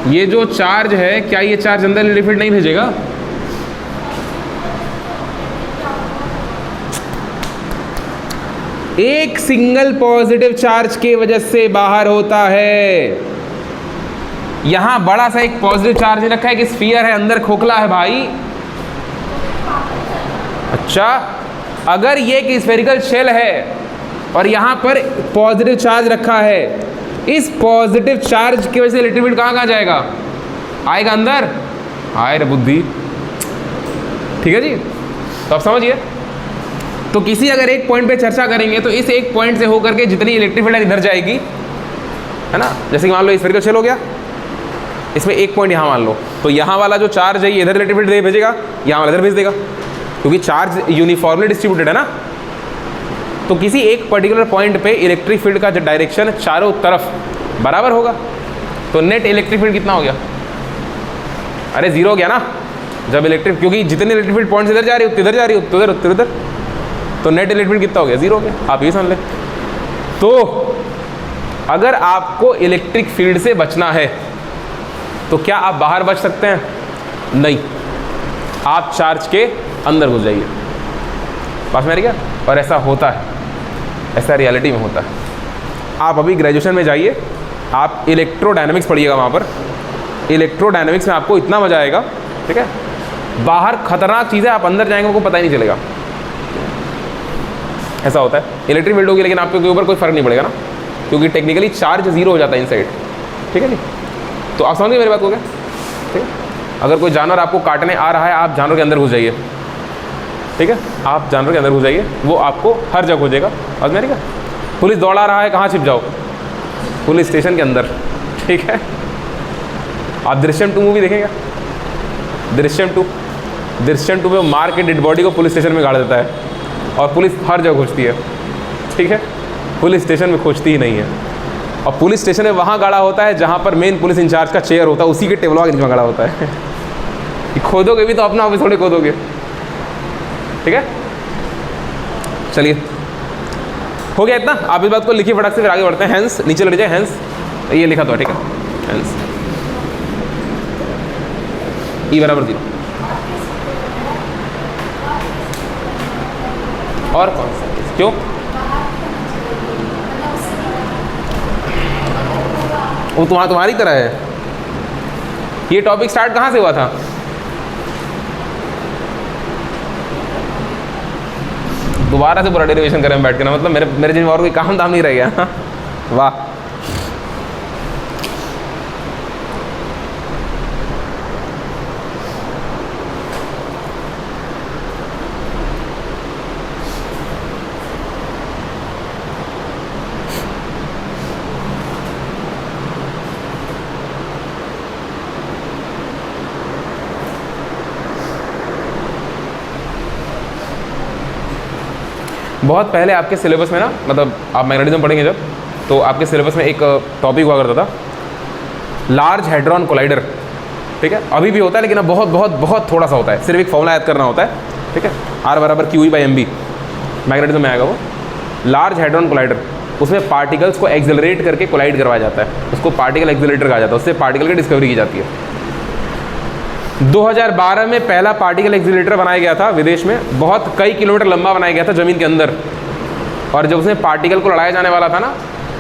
ये जो चार्ज है, क्या ये चार्ज अंदर इलेक्ट्रिक फील्ड नहीं भेजेगा? एक सिंगल पॉजिटिव चार्ज के वजह से बाहर होता है। यहां बड़ा सा एक पॉजिटिव चार्ज रखा है कि स्फीयर है, अंदर खोखला है भाई। अच्छा, अगर ये एक स्फेरिकल शेल है और यहां पर पॉजिटिव चार्ज रखा है, इस पॉजिटिव चार्ज की वजह से इलेक्ट्रिक फील्ड कहां जाएगा? आएगा अंदर, आए रे बुद्धि, ठीक है जी। तो आप समझिए, तो किसी अगर एक पॉइंट पे चर्चा करेंगे तो इस एक पॉइंट से होकर के जितनी इलेक्ट्रिक फील्ड इधर जाएगी, है ना, जैसे कि मान लो स्फेरिकल शेल हो गया, इसमें एक पॉइंट यहाँ मान लो, तो यहाँ वाला जो चार्ज है ये इधर इलेक्ट्रिक फील्ड भेजेगा, यहाँ वाला इधर भेज देगा, क्योंकि चार्ज यूनिफॉर्मली डिस्ट्रीब्यूटेड है ना। तो किसी एक पर्टिकुलर पॉइंट पे इलेक्ट्रिक फील्ड का जो डायरेक्शन चारों तरफ बराबर होगा, तो नेट इलेक्ट्रिक फील्ड कितना हो गया? अरे जीरो हो गया ना, जब इलेक्ट्रिक, क्योंकि जितने इलेक्ट्रिक फील्ड पॉइंट इधर जा रही है, इधर जा रही है, उधर उधर, तो नेट इलेक्ट्रिक फील्ड कितना हो गया? जीरो हो गया। आप ये समझ लें। तो अगर आपको इलेक्ट्रिक फील्ड से बचना है तो क्या आप बाहर बच सकते हैं? नहीं, आप चार्ज के अंदर घुस जाइए। पास में आ रही क्या? और ऐसा होता है, ऐसा रियलिटी में होता है। आप अभी ग्रेजुएशन में जाइए, आप इलेक्ट्रोडायनेमिक्स पढ़िएगा, वहाँ पर इलेक्ट्रोडायनेमिक्स में आपको इतना मजा आएगा, ठीक है। बाहर खतरनाक चीज़ें, आप अंदर जाएंगे आपको पता ही नहीं चलेगा। ऐसा होता है, इलेक्ट्रिक फील्ड होगी लेकिन आपके ऊपर कोई फर्क नहीं पड़ेगा ना, क्योंकि टेक्निकली चार्ज जीरो हो जाता है इनसाइड, ठीक है जी। तो आप समझ गए मेरी बात हो गया, ठीक है। अगर कोई जानवर आपको काटने आ रहा है, आप जानवर के अंदर घुस जाइए, ठीक है, आप जानवर के अंदर घुस जाइए, वो आपको हर जगह हो जाएगा। और मेरी क्या, पुलिस दौड़ा रहा है, कहाँ छिप जाओ? पुलिस स्टेशन के अंदर, ठीक है। आप दृश्यम 2 मूवी देखेंगे, दृश्यम 2 में मार के डेड बॉडी को पुलिस स्टेशन में गाड़ देता है, और पुलिस हर जगह खोजती है, ठीक है, पुलिस स्टेशन में खोजती ही नहीं है। और पुलिस स्टेशन में वहाँ गाड़ा होता है जहाँ पर मेन पुलिस इंचार्ज का चेयर होता है, उसी के टेबल के नीचे गाड़ा होता है। खोदोगे भी तो अपना ऑफिस थोड़ी खोदोगे, ठीक है। चलिए, हो गया इतना। आप इस बात को लिखिए फटाक से, फिर आगे बढ़ते हैं। हैंस नीचे लग जाए, हैंस ये लिखा तो है, ठीक है, हैंस ई बराबर 0। और कौन सा, क्यों? वो तुम्हारी तरह है। ये टॉपिक स्टार्ट कहाँ से हुआ था? दोबारा से पूरा डेरिवेशन करें बैठ के ना, मतलब मेरे जिन और कोई काम धाम नहीं रह गया। वाह, बहुत पहले आपके सिलेबस में ना, मतलब आप मैग्नेटिज्म पढ़ेंगे जब, तो आपके सिलेबस में एक टॉपिक हुआ करता था, लार्ज हेड्रॉन कोलाइडर, ठीक है। अभी भी होता है लेकिन अब बहुत बहुत बहुत थोड़ा सा होता है, सिर्फ एक फॉर्मूला याद करना होता है, ठीक है। R = QE/mb मैग्नेटिज्म में आएगा वो। लार्ज हेड्रॉन कोलाइडर, उसमें पार्टिकल्स को एक्सेलरेट करके कोलाइड करवाया जाता है, उसको पार्टिकल एक्सेलरेटर कहा जाता है, उससे पार्टिकल की डिस्कवरी की जाती है। 2012 में पहला पार्टिकल एक्सीलरेटर बनाया गया था विदेश में, बहुत कई किलोमीटर लंबा बनाया गया था ज़मीन के अंदर। और जब उसमें पार्टिकल को लड़ाया जाने वाला था ना,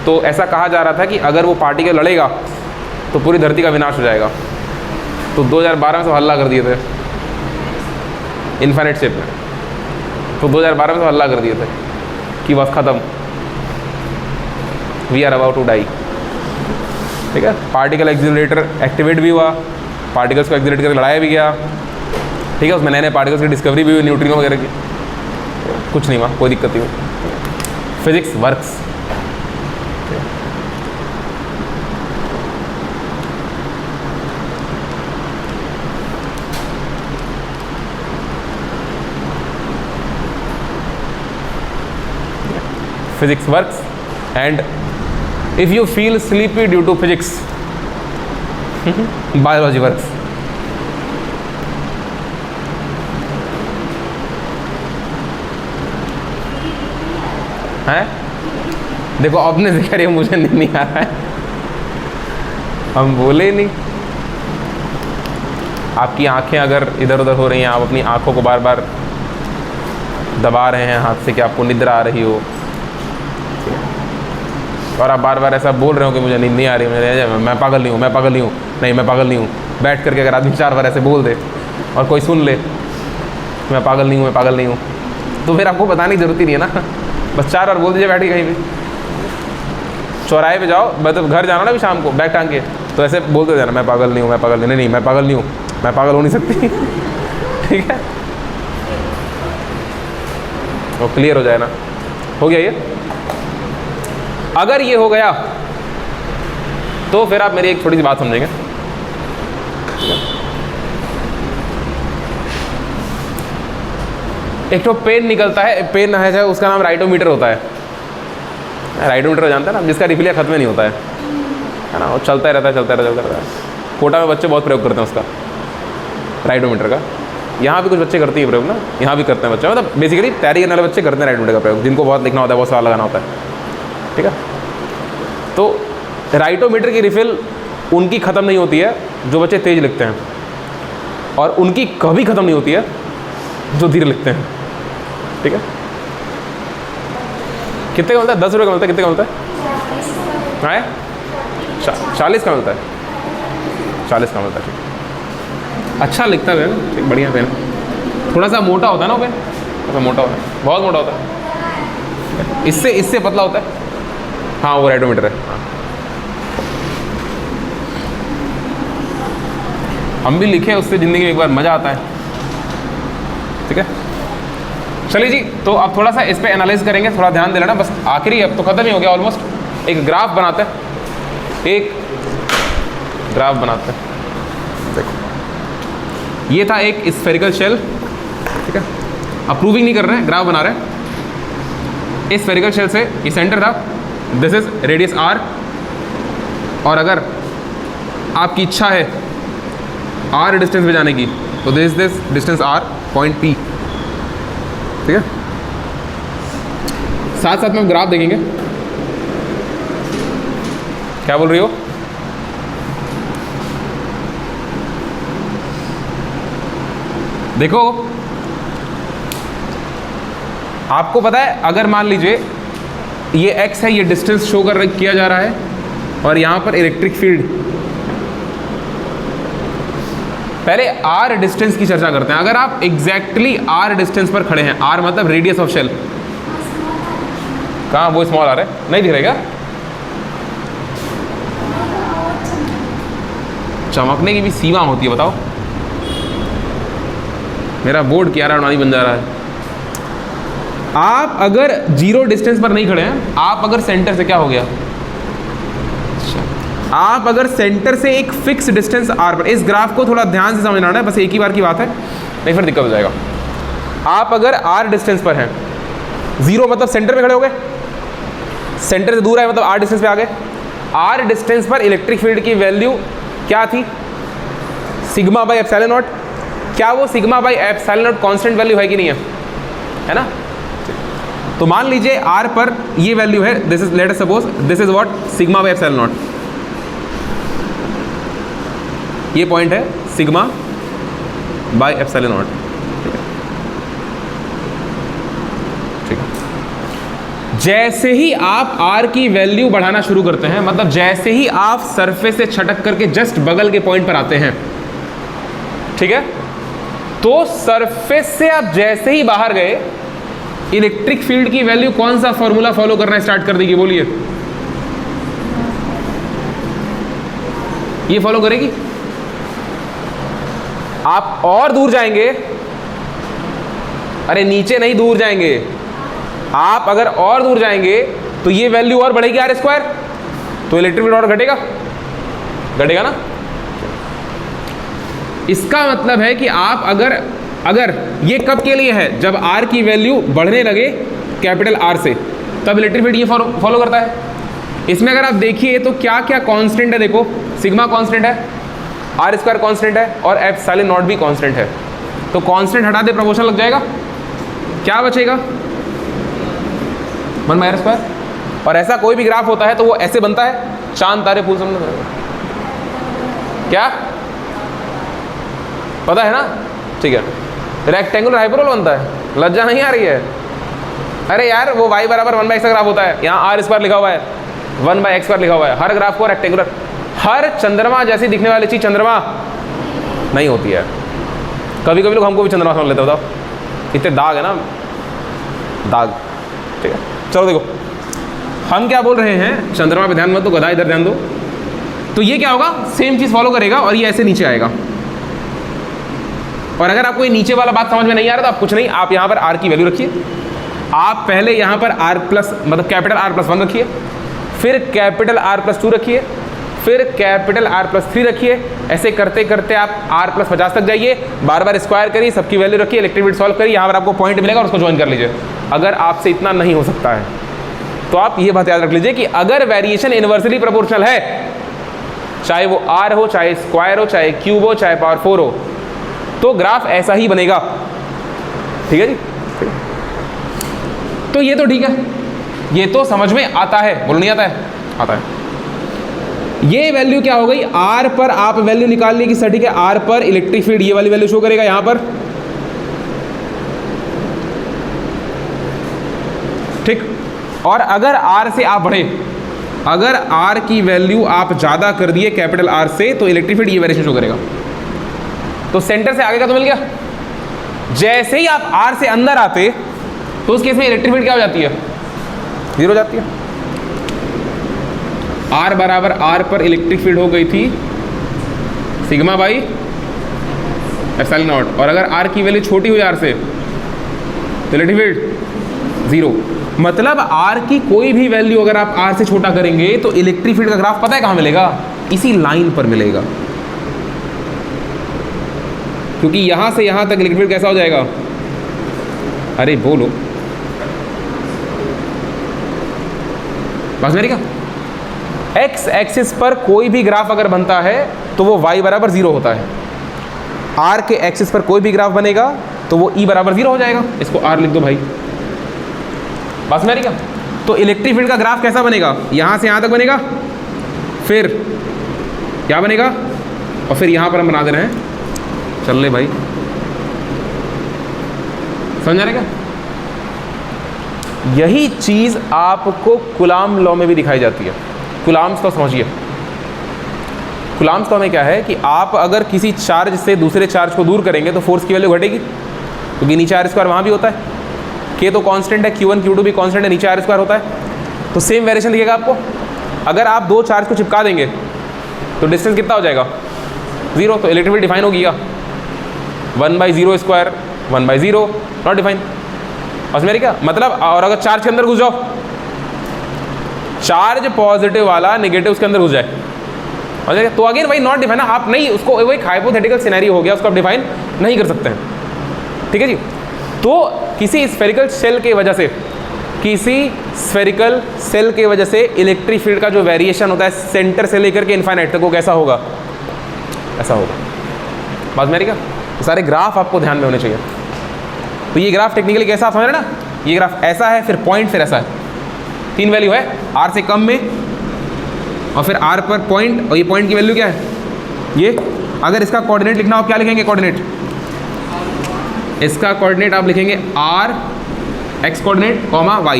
तो ऐसा कहा जा रहा था कि अगर वो पार्टिकल लड़ेगा तो पूरी धरती का विनाश हो जाएगा। तो 2012 में तो हल्ला कर दिए थे इन्फिनिट शेप में। तो 2012 में तो हल्ला कर दिए थे कि बस ख़त्म, we are about to die. ठीक है, पार्टिकल एक्सीलरेटर एक्टिवेट भी हुआ, पार्टिकल्स को एक्सीलरेट करके लड़ाया भी गया। ठीक है, उसमें नए नए पार्टिकल्स की डिस्कवरी भी हुई, न्यूट्रिनो वगैरह की। कुछ नहीं हुआ, कोई दिक्कत नहीं हुई, physics works. Physics works, and if you feel sleepy due to physics, biology works. हैं? देखो अपने से कह रही है मुझे नहीं आ रहा है, हम बोले ही नहीं। आपकी आंखें अगर इधर उधर हो रही हैं, आप अपनी आंखों को बार बार दबा रहे हैं हाथ से कि आपको निद्रा आ रही हो, और आप बार बार ऐसा बोल रहे हो कि मुझे नींद नहीं आ रही, मैं पागल नहीं हूँ, मैं पागल नहीं हूँ, नहीं मैं पागल नहीं हूँ। बैठ करके अगर आदमी 4 बार ऐसे बोल दे और कोई सुन ले मैं पागल नहीं हूँ, मैं पागल नहीं हूँ, तो फिर आपको बताने की ज़रूरत ही नहीं है ना। बस 4 बार बोल दीजिए बैठ के कहीं भी, चौराहे पे जाओ, मतलब घर जाना ना भी शाम को बैग टांग के, तो ऐसे बोलते जाना मैं पागल नहीं हूँ, मैं पागल नहीं, मैं पागल नहीं हूँ, मैं पागल हो नहीं सकती। ठीक है, वो क्लियर हो जाए ना। हो गया ये? अगर ये हो गया तो फिर आप मेरी एक छोटी सी बात समझेंगे। एक तो पेन निकलता है, पेन है उसका नाम राइटोमीटर होता है। राइटोमीटर जानते हैं ना, जिसका रिफिलिया खत्म नहीं होता है ना, वो चलता ही रहता है, चलता रहता है। कोटा में बच्चे बहुत प्रयोग करते हैं उसका, राइटोमीटर का। यहाँ भी कुछ बच्चे करते हैं प्रयोग ना, यहाँ भी करते हैं बच्चे, मतलब बेसिकली तैयारी करने वाले बच्चे करते हैं राइटोमीटर का प्रयोग, जिनको बहुत लिखना होता है, बहुत सवाल लगाना होता है। ठीक है, तो राइटोमीटर की रिफिल उनकी ख़त्म नहीं होती है जो बच्चे तेज़ लिखते हैं, और उनकी कभी ख़त्म नहीं होती है जो धीरे लिखते हैं। ठीक है, कितने का मिलता है? 10 रुपये का मिलता है। कितने का मिलता है? 40 का मिलता है। 40 का मिलता है। ठीक, अच्छा लिखता है पेन, ठीक, बढ़िया पेन। थोड़ा सा मोटा होता है ना वो पेन, थोड़ा मोटा होता है, बहुत मोटा होता है, इससे पतला होता है। हाँ, वो राइटोमीटर है। हाँ, हम भी लिखे उससे, ज़िंदगी में एक बार मज़ा आता है। ठीक है, चलिए जी, तो अब थोड़ा सा इस पे एनालाइज करेंगे, थोड़ा ध्यान दे लेना। बस आखिरी, अब तो ख़त्म ही हो गया ऑलमोस्ट। एक ग्राफ बनाते हैं, एक ग्राफ बनाते हैं। देखो, ये था एक स्फेरिकल शेल। ठीक है, अब प्रूविंग नहीं कर रहे हैं, ग्राफ बना रहे हैं। इस स्फेरिकल शेल से ये सेंटर था, दिस इज रेडियस r, और अगर आपकी इच्छा है r डिस्टेंस पे जाने की, तो this distance r, point P। ठीक है, साथ साथ में हम ग्राफ देखेंगे। क्या बोल रही हो? देखो, आपको पता है, अगर मान लीजिए ये x है, ये डिस्टेंस शो किया जा रहा है, और यहाँ पर इलेक्ट्रिक फील्ड। पहले r डिस्टेंस की चर्चा करते हैं। अगर आप एग्जैक्टली r डिस्टेंस पर खड़े हैं, r मतलब रेडियस ऑफ शेल, कहाँ वो स्मॉल r है, नहीं दिख रहेगा? चमकने की भी सीमा होती है, बताओ। मेरा बोर्ड क्या रानी बन जा रहा है। आप अगर 0 डिस्टेंस पर नहीं खड़े हैं, आप अगर सेंटर से, क्या हो गया, आप अगर सेंटर से एक फिक्स डिस्टेंस r पर, इस ग्राफ को थोड़ा ध्यान से समझना है, बस एक ही बार की बात है, नहीं फिर दिक्कत हो जाएगा। आप अगर r डिस्टेंस पर हैं, 0 मतलब सेंटर में खड़े हो गए, सेंटर से दूर है मतलब r डिस्टेंस पे आ गए। r डिस्टेंस पर इलेक्ट्रिक फील्ड की वैल्यू क्या थी? Sigma by epsilon not. क्या वो sigma by epsilon not constant value है कि नहीं है ना? तो मान लीजिए r पर ये वैल्यू है, this is, let us suppose this is what, sigma by epsilon not. ये पॉइंट है सिग्मा बाय एप्सिलॉन नॉट। ठीक है, जैसे ही आप r की वैल्यू बढ़ाना शुरू करते हैं, मतलब जैसे ही आप सरफेस से छटक करके जस्ट बगल के पॉइंट पर आते हैं, ठीक है, तो सरफेस से आप जैसे ही बाहर गए, इलेक्ट्रिक फील्ड की वैल्यू कौन सा फॉर्मूला फॉलो करना स्टार्ट कर देगी? बोलिए, ये फॉलो करेगी। आप और दूर जाएंगे, अरे नीचे नहीं, दूर जाएंगे आप, अगर और दूर जाएंगे तो ये वैल्यू और बढ़ेगी r स्क्वायर, तो इलेक्ट्रिक फील्ड और घटेगा, घटेगा ना। इसका मतलब है कि आप अगर ये कब के लिए है? जब r की वैल्यू बढ़ने लगे कैपिटल R से, तब इलेक्ट्रिक फील्ड ये फॉलो करता है। इसमें अगर आप देखिए तो क्या क्या कांस्टेंट है, देखो सिग्मा कांस्टेंट है, r स्क्वायर कांस्टेंट है और एप्सिलॉन नॉट भी कांस्टेंट है। तो कांस्टेंट हटा दे, प्रोपोर्शनल लग जाएगा, क्या बचेगा? 1/r square. और ऐसा कोई भी ग्राफ होता है तो वो ऐसे बनता है, चांद तारे फूल समझ, क्या पता है ना? ठीक है, रेक्टेंगुलर हाइपरबोला बनता है, लज्जा नहीं आ रही है? अरे यार वो y बराबर 1/x का ग्राफ होता है, यहाँ r स्क्वायर लिखा हुआ है, 1/x स्क्वायर लिखा हुआ है। हर ग्राफ को रेक्टेंगुलर, हर चंद्रमा जैसी दिखने वाली चीज चंद्रमा नहीं होती है। कभी कभी लोग हमको भी चंद्रमा समझ लेते, बताओ, इतने दाग है ना, दाग। ठीक है, चलो देखो हम क्या बोल रहे हैं, चंद्रमा पे ध्यान मत दो, गधा इधर ध्यान दो। तो ये क्या होगा, सेम चीज फॉलो करेगा और ये ऐसे नीचे आएगा। और अगर आपको ये नीचे वाला बात समझ में नहीं आ रहा तो आप कुछ नहीं, आप यहाँ पर r की वैल्यू रखिए। आप पहले यहाँ पर r प्लस मतलब कैपिटल R+1 रखिए, फिर कैपिटल R+2 रखिए, फिर कैपिटल R+3 रखिए। ऐसे करते करते आप R+50 तक जाइए, बार बार स्क्वायर करिए, सबकी वैल्यू रखिए, इलेक्ट्रिक फील्ड सॉल्व करिए, यहाँ पर आपको पॉइंट मिलेगा और उसको ज्वाइन कर लीजिए। अगर आपसे इतना नहीं हो सकता है तो आप ये बात याद रख लीजिए कि अगर वेरिएशन इनवर्सली प्रोपोर्शनल है, चाहे वो r हो, चाहे स्क्वायर हो, चाहे क्यूब हो, चाहे पावर 4 हो, तो ग्राफ ऐसा ही बनेगा। ठीक है जी, तो ये तो ठीक है, ये तो समझ में आता है, बोलो नहीं आता है? आता है। ये वैल्यू क्या हो गई, r पर आप वैल्यू निकाल ली कि सटीक है, r पर इलेक्ट्रिक फील्ड ये वाली वैल्यू शो करेगा यहां पर, ठीक। और अगर r से आप बढ़े, अगर r की वैल्यू आप ज्यादा कर दिए कैपिटल R से, तो इलेक्ट्रिक फील्ड ये वेरिएशन शो करेगा। तो सेंटर से आगे का तो मिल गया। जैसे ही आप r से अंदर आते तो उस केस में इलेक्ट्रिक फील्ड क्या हो जाती है? 0 हो जाती है। r बराबर r पर इलेक्ट्रिक फील्ड हो गई थी सिग्मा बाई एप्सिलॉन नॉट, और अगर r की वैल्यू छोटी हुई r से तो इलेक्ट्रिक फील्ड 0। मतलब r की कोई भी वैल्यू अगर आप r से छोटा करेंगे तो इलेक्ट्रिक फील्ड का ग्राफ पता है कहाँ मिलेगा? इसी लाइन पर मिलेगा, क्योंकि यहां से यहां तक इलेक्ट्रिक फील्ड कैसा हो जाएगा? अरे बोलो, बस मेरी का एक्स एक्सिस पर कोई भी ग्राफ अगर बनता है तो वो y बराबर 0 होता है। r के एक्सिस पर कोई भी ग्राफ बनेगा तो वो e बराबर 0 हो जाएगा। इसको r लिख दो भाई, बस मेरी का। तो इलेक्ट्रिक फील्ड का ग्राफ कैसा बनेगा? यहां से यहां तक बनेगा, फिर क्या बनेगा, और फिर यहां पर हम बना दे रहे हैं, चल ले भाई, समझ आ रहा है क्या? यही चीज आपको कुलाम लॉ में भी दिखाई जाती है। कुलाम्स लॉ समझिए। कुलाम्स लॉ में क्या है कि आप अगर किसी चार्ज से दूसरे चार्ज को दूर करेंगे तो फोर्स की वैल्यू घटेगी, क्योंकि नीचे r स्क्वायर वहां भी होता है, k तो कांस्टेंट है, q1 q2 भी कांस्टेंट है, नीचे r स्क्वायर होता है। तो सेम वेरिएशन दिखेगा आपको। अगर आप दो चार्ज को चिपका देंगे तो डिस्टेंस कितना हो जाएगा? 0। तो इलेक्ट्रिक फील्ड डिफाइन होगी क्या? 1/0 स्क्वायर 1/0 नॉट डिफाइन। बस मेरी क्या मतलब? और अगर चार्ज के अंदर घुस जाओ, चार्ज पॉजिटिव वाला नेगेटिव उसके अंदर घुस जाए, तो अगेन वही नॉट डिफाइन। आप नहीं उसको, वो एक हाइपोथेटिकल सिनेरियो हो गया, उसको आप डिफाइन नहीं कर सकते हैं। ठीक है जी। तो किसी स्फेरिकल सेल के वजह से, किसी स्फेरिकल सेल के वजह से इलेक्ट्रिक फील्ड का जो वेरिएशन होता है सेंटर से लेकर के इनफाइनाइट तक, वो कैसा होगा? ऐसा होगा। बात मेरी का सारे ग्राफ आपको ध्यान में होने चाहिए। तो ये ग्राफ टेक्निकली कैसा आप समझ रहे ना? ये ग्राफ ऐसा है, फिर पॉइंट, फिर ऐसा है। 3 वैल्यू है, r से कम में, और फिर r पर पॉइंट, और ये पॉइंट की वैल्यू क्या है? ये। अगर इसका कोऑर्डिनेट लिखना हो क्या लिखेंगे? कोऑर्डिनेट इसका कोऑर्डिनेट आप लिखेंगे r x coordinate comma y,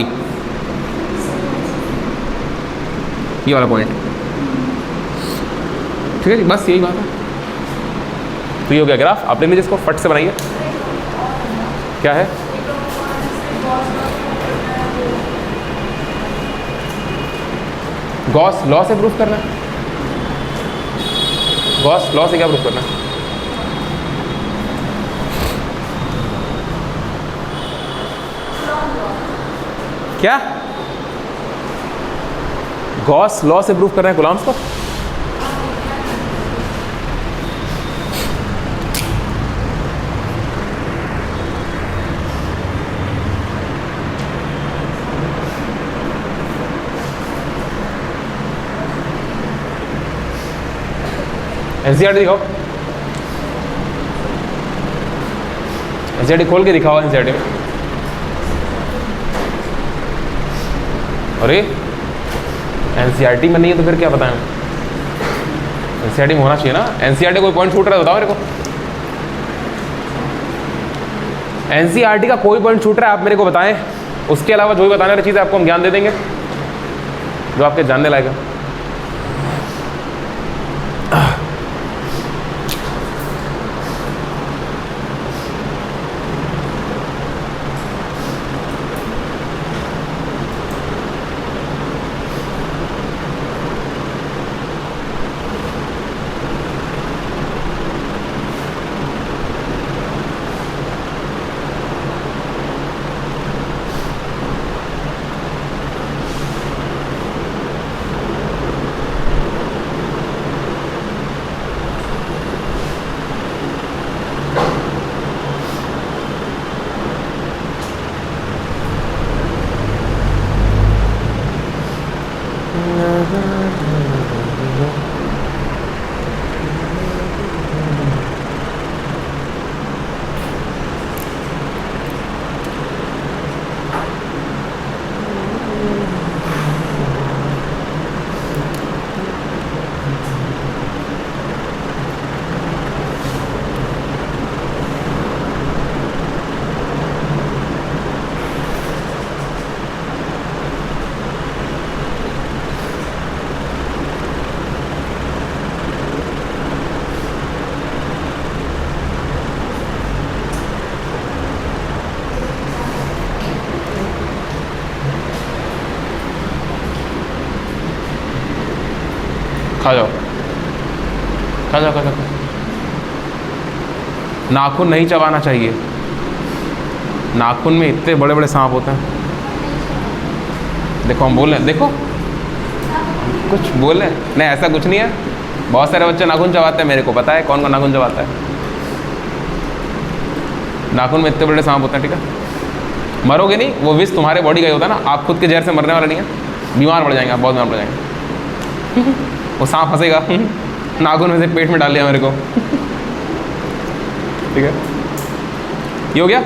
ये वाला पॉइंट, ठीक है जी, बस यही बात है। तो ये हो गया ग्राफ, आप लिख लीजिए इसको, फट से बनाइए। क्या है? गॉस लॉ से प्रूफ करना है। गॉस लॉ से क्या प्रूफ करना है? क्या गॉस लॉ से प्रूफ करना है कूलॉम्स को? एनसीईआरटी दिखाओ, एनसीईआरटी खोल के दिखाओ एनसीईआरटी में। अरे एनसीईआरटी में नहीं है तो फिर क्या बताएं? एनसीईआरटी में होना चाहिए ना। एनसीईआरटी कोई पॉइंट छूट रहा है बताओ मेरे को। एनसीईआरटी का कोई पॉइंट छूट रहा है आप मेरे को बताएं, उसके अलावा जो भी बताने वाली चीज़ है आपको हम ज्ञान दे देंगे जो आपके जानने लायक है। खा जाओ, खा जाओ, खा जाओ। नाखून नहीं चबाना चाहिए, नाखून में इतने बड़े बड़े सांप होते हैं। देखो हम बोल रहे हैं, देखो कुछ बोल रहे हैं, नहीं ऐसा कुछ नहीं है। बहुत सारे बच्चे नाखून चबाते हैं, मेरे को पता है कौन कौन नाखून चबाता है। नाखून में इतने बड़े सांप होते हैं, ठीक है। मरोगे नहीं, वो विष तुम्हारे बॉडी का ही होता है ना, आप खुद के जहर से मरने वाले नहीं है। बीमार पड़ जाएंगे आप, बहुत बीमार पड़ जाएंगे। वो सांप फंसेगा नाखून में से, पेट में डाल लिया मेरे को, ठीक है। ये हो गया,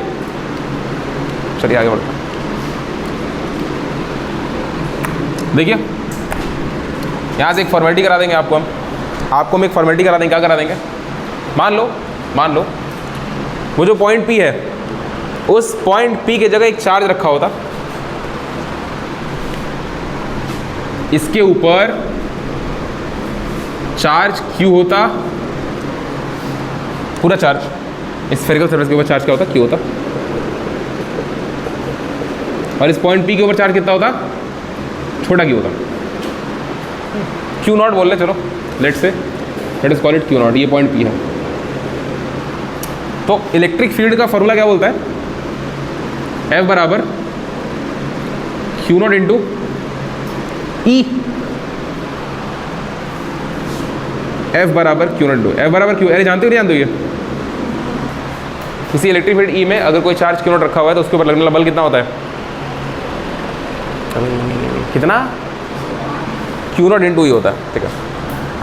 चलिए आगे बढ़ते हैं। देखिए यहाँ से एक फॉर्मेलिटी करा देंगे आपको हम एक फॉर्मेलिटी करा देंगे। क्या करा देंगे? मान लो वो जो पॉइंट P है, उस पॉइंट P के जगह एक चार्ज रखा होता, इसके ऊपर चार्ज Q होता, पूरा चार्ज, स्फेरिकल सरफेस के ऊपर चार्ज क्या होता? Q होता। और इस पॉइंट P के ऊपर चार्ज कितना होता? छोटा Q होता। Q नॉट बोल रहे, चलो let say let is call it Q naught. ये पॉइंट P है। तो इलेक्ट्रिक फील्ड का फॉर्मूला क्या बोलता है? F बराबर Q not into E। F बराबर Q नॉट इंटू F बराबर Q। अरे जानते हो नहीं जानते हो? ये किसी इलेक्ट्रिक फील्ड E में अगर कोई चार्ज Q नॉट रखा हुआ है तो उसके ऊपर लगने वाला बल कितना होता है? कितना? Q नॉट इंटू E होता है, ठीक है।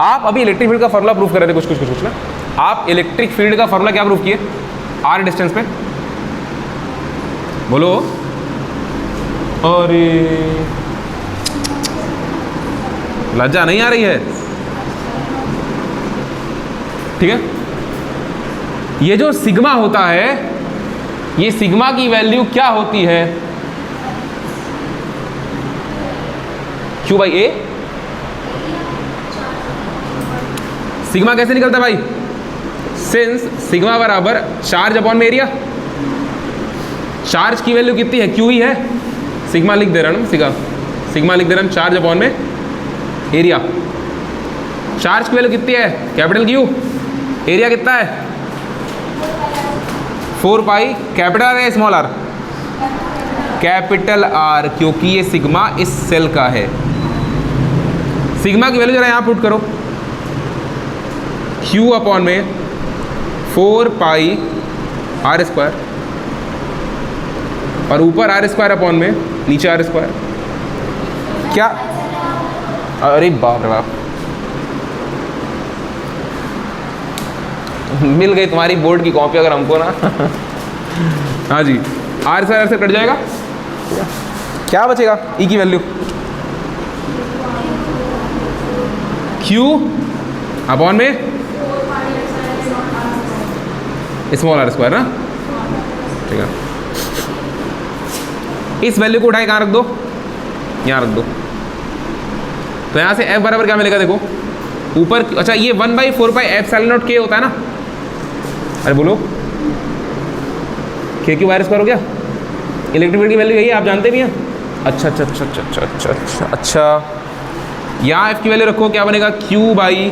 आप अभी इलेक्ट्रिक फील्ड का फॉर्मूला प्रूफ कर रहे थे कुछ ना। आप इलेक्ट्रिक फील्ड का फॉर्मूला क्या प्रूफ किए? R डिस्टेंस पे बोलो। अरे लज्जा नहीं आ रही है, ठीक है। ये जो सिग्मा होता है ये सिग्मा की वैल्यू क्या होती है? Q by A. सिग्मा कैसे निकलता है भाई? सिंस सिग्मा बराबर चार्ज अपॉन में एरिया। चार्ज की वैल्यू कितनी है? क्यू ही है। सिग्मा लिख दे रहा हूँ ना, सिग्मा लिख दे रहा हूँ, चार्ज अपॉन में एरिया। चार्ज की वैल्यू कितनी है? Capital Q. एरिया कितना है? 4 पाई। कैपिटल आर है स्मॉल आर? कैपिटल आर, क्योंकि ये सिग्मा इस सेल का है। सिग्मा की वैल्यू जरा यहाँ पुट करो, क्यू अपॉन में 4 पाई आर स्क्वायर, और ऊपर आर स्क्वायर अपॉन में नीचे आर स्क्वायर। क्या? अरे बाप रे बाप, मिल गई तुम्हारी बोर्ड की कॉपी अगर हमको ना। हाँ जी, आर से कट जाएगा, क्या बचेगा? ई की वैल्यू क्यू अपॉन में स्मॉल आर स्क्वायर ना, ठीक है। इस वैल्यू को उठाए कहाँ रख दो? यहाँ रख दो। तो यहाँ से f बराबर क्या मिलेगा? देखो ऊपर, अच्छा ये 1/4 पाई एप्सिलॉन नॉट k होता है ना। अरे बोलो, k क्यू वायर स्क्वायर हो गया। इलेक्ट्रिक फील्ड की वैल्यू यही है, आप जानते भी हैं। अच्छा अच्छा अच्छा अच्छा अच्छा अच्छा अच्छा अच्छा, यहाँ f की वैल्यू रखो, क्या बनेगा? q बाई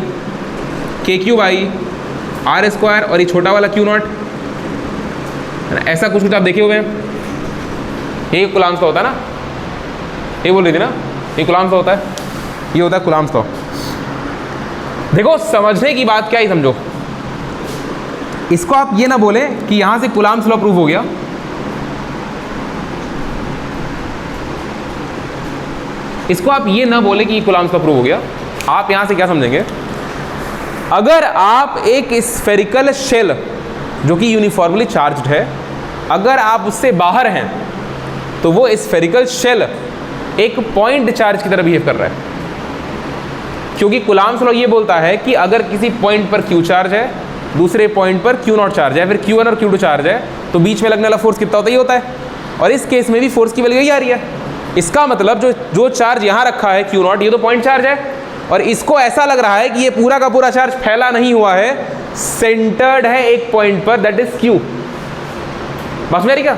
के क्यू बाई आर स्क्वायर, और ये छोटा वाला q नॉट, ऐसा कुछ कुछ आप देखे हुए हैं। ये कुलाम्स का होता है ना, ये बोल रही थी ना, ये कुलाम्स का होता है, ये होता है कुलाम्स का। देखो समझने की बात क्या ही समझो, इसको आप ये ना बोले कि यहां से कुलाम्स लॉ प्रूव हो गया। इसको आप ये ना बोले कि ये कुलाम्स लॉ प्रूव हो गया। आप यहां से क्या समझेंगे? अगर आप एक स्फेरिकल शेल जो कि यूनिफॉर्मली चार्ज्ड है, अगर आप उससे बाहर हैं तो वो स्फेरिकल शेल एक पॉइंट चार्ज की तरह बिहेव कर रहा है, क्योंकि कुलाम्स लॉ ये बोलता है कि अगर किसी पॉइंट पर क्यू चार्ज है, दूसरे पॉइंट पर क्यू नॉट चार्ज है, फिर Q1 और Q2 चार्ज है, तो बीच में लगने वाला फोर्स कितना होता है? ये होता है। और इस केस में भी फोर्स की वैल्यू यही आ रही है। इसका मतलब जो चार्ज यहाँ रखा है Q नॉट, ये तो पॉइंट चार्ज है, और इसको ऐसा लग रहा है कि ये पूरा का पूरा चार्ज फैला नहीं हुआ है, सेंटर्ड है एक पॉइंट पर, दैट इज Q। बस मेरी क्या,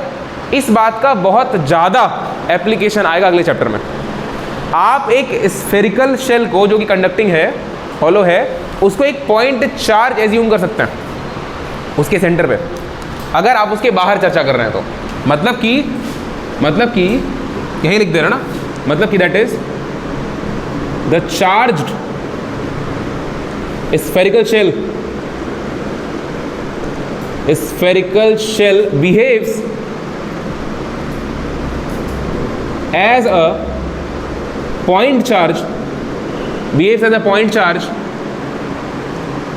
इस बात का बहुत ज़्यादा एप्लीकेशन आएगा अगले चैप्टर में। आप एक स्फेरिकल शेल को जो कि कंडक्टिंग है, हॉलो है, उसको एक पॉइंट चार्ज एज्यूम कर सकते हैं उसके सेंटर पे, अगर आप उसके बाहर चर्चा कर रहे हैं तो। मतलब कि यही लिख दे रहा ना, मतलब कि that is the charged spherical shell behaves as a point charge,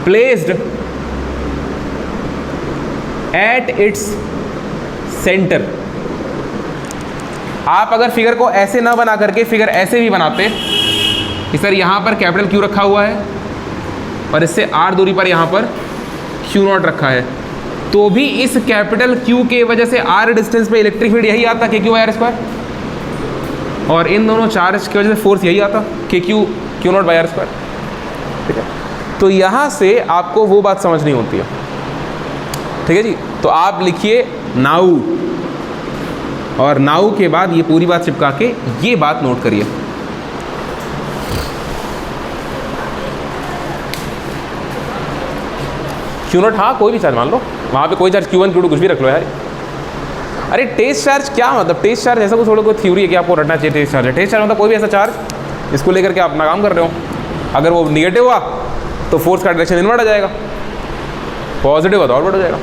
placed at its center। आप अगर फिगर को ऐसे ना बना करके फिगर ऐसे भी बनाते कि सर यहाँ पर कैपिटल Q रखा हुआ है और इससे R दूरी पर यहाँ पर Q नॉट रखा है, तो भी इस कैपिटल Q के वजह से R डिस्टेंस पे इलेक्ट्रिक फील्ड यही आता के क्यू बाई आर स्क्वायर, और इन दोनों चार्ज की वजह से फोर्स यही आता के Q naught by R square. ठीक है, तो यहाँ से आपको वो बात समझ नहीं होती है। ठीक है जी, तो आप लिखिए नाउ, और नाउ के बाद ये पूरी बात चिपका के ये बात नोट करिए। क्यू नॉट, हाँ कोई भी चार्ज मान लो, वहाँ पे कोई चार्ज Q1 Q2 कुछ भी रख लो यार। अरे टेस्ट चार्ज क्या मतलब? टेस्ट चार्ज ऐसा कुछ थोड़ा कोई थ्योरी है कि आपको रटना चाहिए टेस्ट चार्ज है। टेस्ट चार्ज मतलब कोई भी ऐसा चार्ज इसको लेकर के आप अपना काम कर रहे हो, अगर वो निगेटिव हुआ तो फोर्स का डायरेक्शन इनवर्ट आ जाएगा, पॉजिटिव हुआ तो आउटवर्ड हो जाएगा।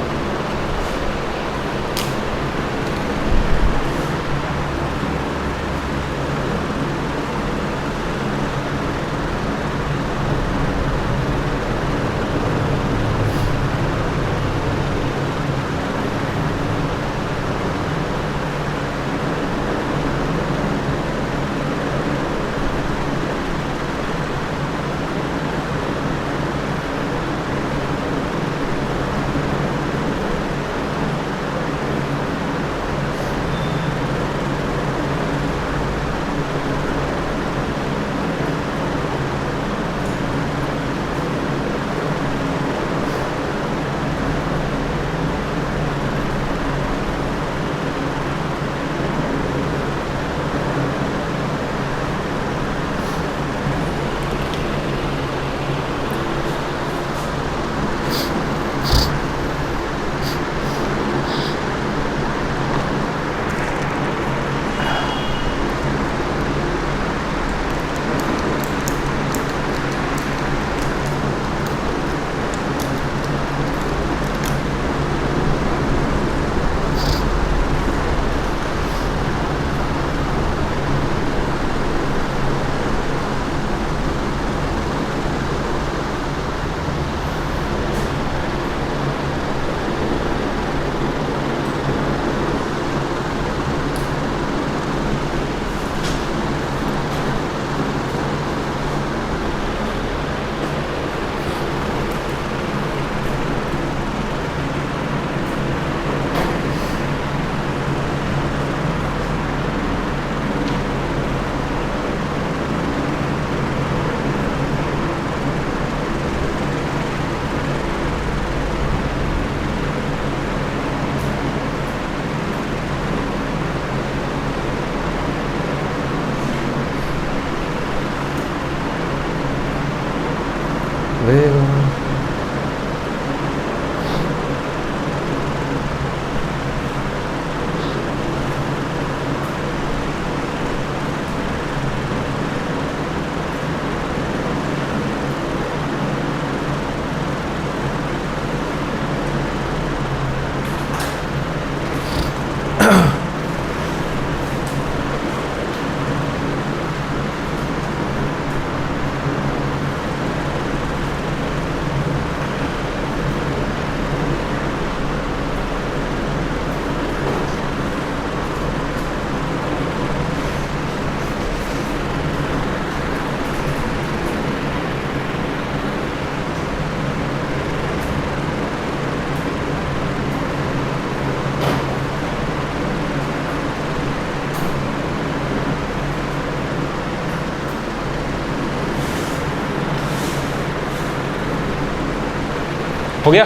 हो गया?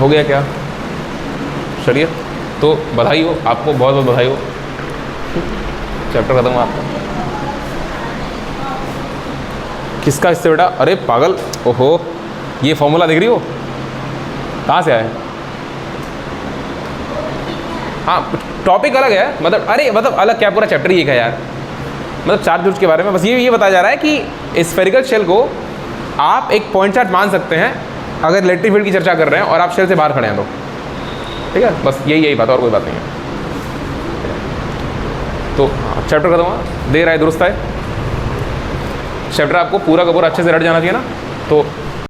हो गया क्या? चलिए, तो बधाई हो आपको, बहुत बहुत बधाई हो, चैप्टर खत्म हुआ आपका। किसका इससे बेटा? अरे पागल, ओहो, ये फॉर्मूला देख रही हो कहाँ से आया? हाँ, टॉपिक अलग है, मतलब अरे मतलब अलग क्या, पूरा चैप्टर ही एक है यार। मतलब चार्ज के बारे में बस ये बताया जा रहा है कि स्फेरिकल शेल को आप एक पॉइंट चार्ज मान सकते हैं अगर इलेक्ट्रिक फील्ड की चर्चा कर रहे हैं और आप शेल से बाहर खड़े हैं तो, ठीक है, बस यही बात, और कोई बात नहीं है। तो चैप्टर खत्म हुआ, देर आए दुरुस्त आए। चैप्टर आपको पूरा का पूरा अच्छे से रट जाना चाहिए ना, तो